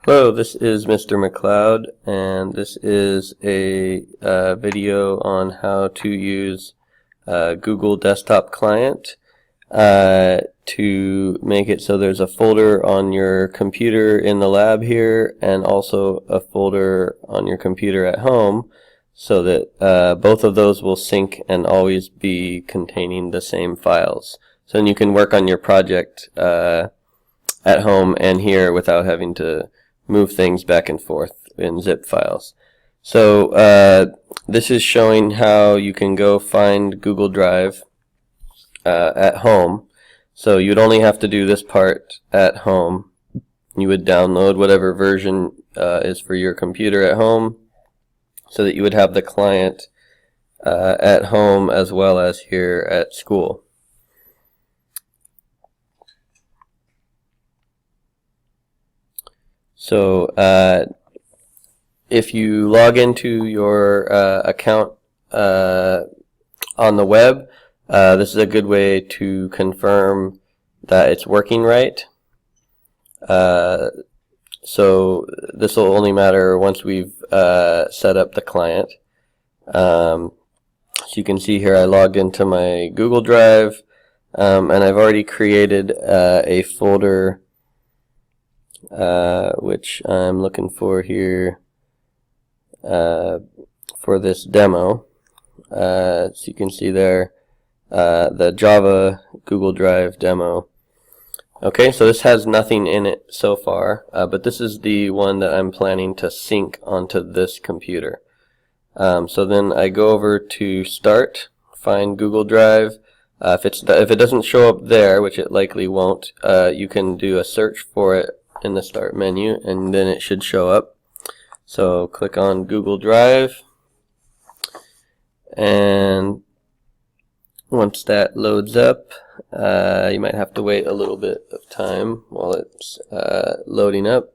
Hello, this is Mr. McLeod, and this is a video on how to use Google Desktop Client to make it so there's a folder on your computer in the lab here and also a folder on your computer at home, so that both of those will sync and always be containing the same files. So then you can work on your project at home and here without having to move things back and forth in zip files. So this is showing how you can go find Google Drive at home. So you'd only have to do this part at home. You would download whatever version is for your computer at home, so that you would have the client at home as well as here at school. So if you log into your account on the web, this is a good way to confirm that it's working right. So this will only matter once we've set up the client. So you can see here I logged into my Google Drive, and I've already created a folder which I'm looking for here for this demo. So you can see there the Java Google Drive demo. Okay, so this has nothing in it so far, but this is the one that I'm planning to sync onto this computer. So then I go over to Start, find Google Drive. If it doesn't show up there, which it likely won't, you can do a search for it in the Start menu, and then it should show up. So click on Google Drive, and once that loads up, you might have to wait a little bit of time while it's loading up.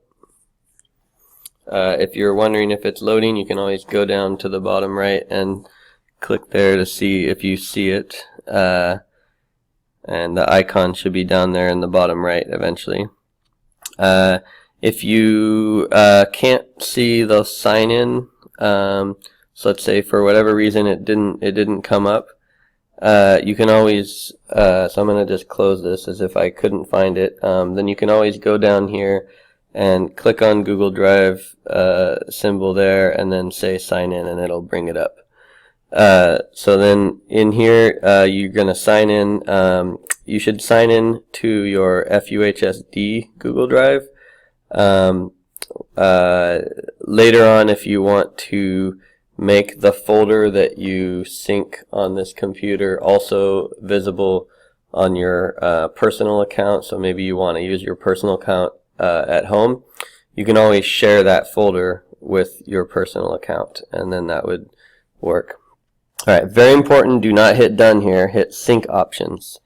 If you're wondering if it's loading, you can always go down to the bottom right and click there to see if you see it, and the icon should be down there in the bottom right eventually. If you can't see the sign in, so let's say for whatever reason it didn't come up, you can always so I'm going to just close this as if I couldn't find it. Then you can always go down here and click on Google Drive symbol there and then say sign in, and it'll bring it up. So then in here you're going to sign in. You should sign in to your FUHSD Google Drive. Later on, if you want to make the folder that you sync on this computer also visible on your personal account, so maybe you want to use your personal account at home, you can always share that folder with your personal account, and then that would work. Alright, very important, do not hit done here, hit sync options.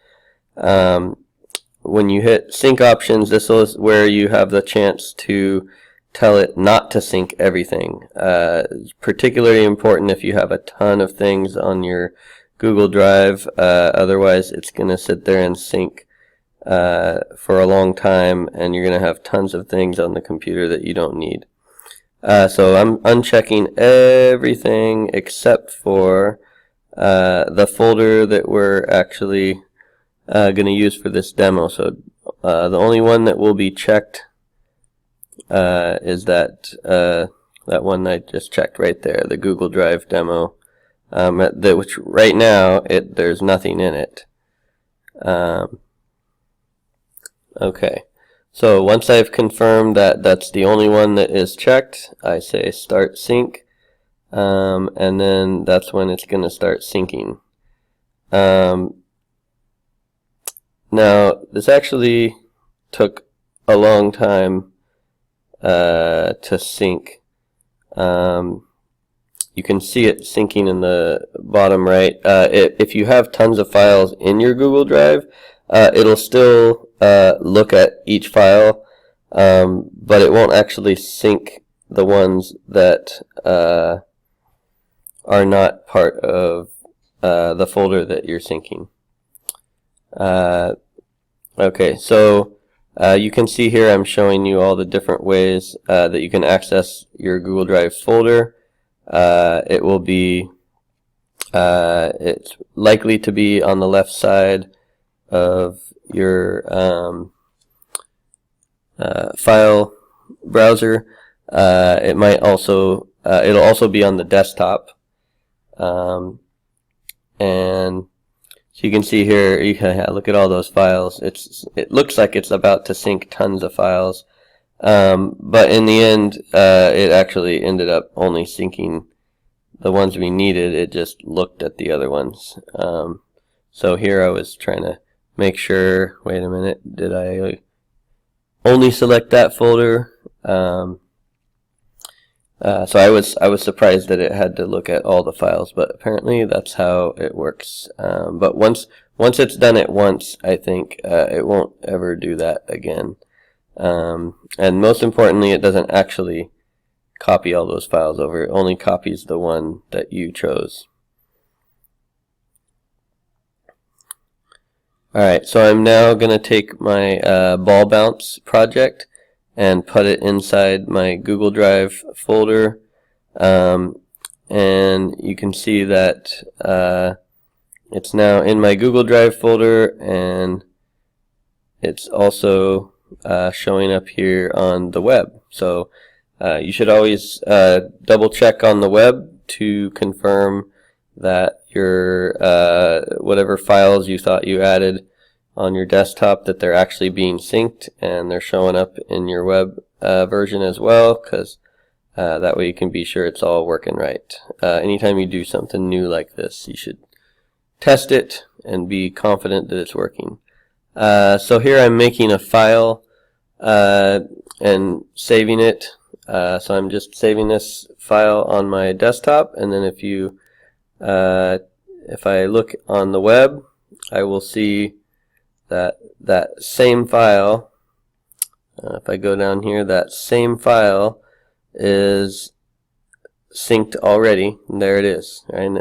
When you hit sync options, this is where you have the chance to tell it not to sync everything. It's particularly important if you have a ton of things on your Google Drive, otherwise it's going to sit there and sync for a long time, and you're going to have tons of things on the computer that you don't need. So I'm unchecking everything except for the folder that we're actually going to use for this demo. So the only one that will be checked is that one I just checked right there, the Google Drive demo, which right now there's nothing in it. Okay, so once I've confirmed that that's the only one that is checked, I say start sync, and then that's when it's going to start syncing. Now, this actually took a long time to sync. You can see it syncing in the bottom right. If you have tons of files in your Google Drive, it'll still look at each file, but it won't actually sync the ones that are not part of the folder that you're syncing. Okay, so You can see here I'm showing you all the different ways that you can access your Google Drive folder. It will be it's likely to be on the left side of your file browser. It might also it'll also be on the desktop, and so you can see here, look at all those files. It looks like it's about to sync tons of files, but in the end, it actually ended up only syncing the ones we needed. It just looked at the other ones. So here I was trying to make sure, wait a minute, did I only select that folder? So I was surprised that it had to look at all the files, but apparently that's how it works. But once it's done it once, I think it won't ever do that again. And most importantly, it doesn't actually copy all those files over. It only copies the one that you chose. Alright, so I'm now going to take my ball bounce project and put it inside my Google Drive folder, and you can see that it's now in my Google Drive folder, and it's also showing up here on the web. So you should always double check on the web to confirm that your whatever files you thought you added on your desktop, that they're actually being synced and they're showing up in your web version as well, because that way you can be sure it's all working right. Anytime you do something new like this, you should test it and be confident that it's working. So here I'm making a file and saving it. So I'm just saving this file on my desktop, and then if I look on the web, I will see that same file, if I go down here, that same file is synced already, and there it is, right? And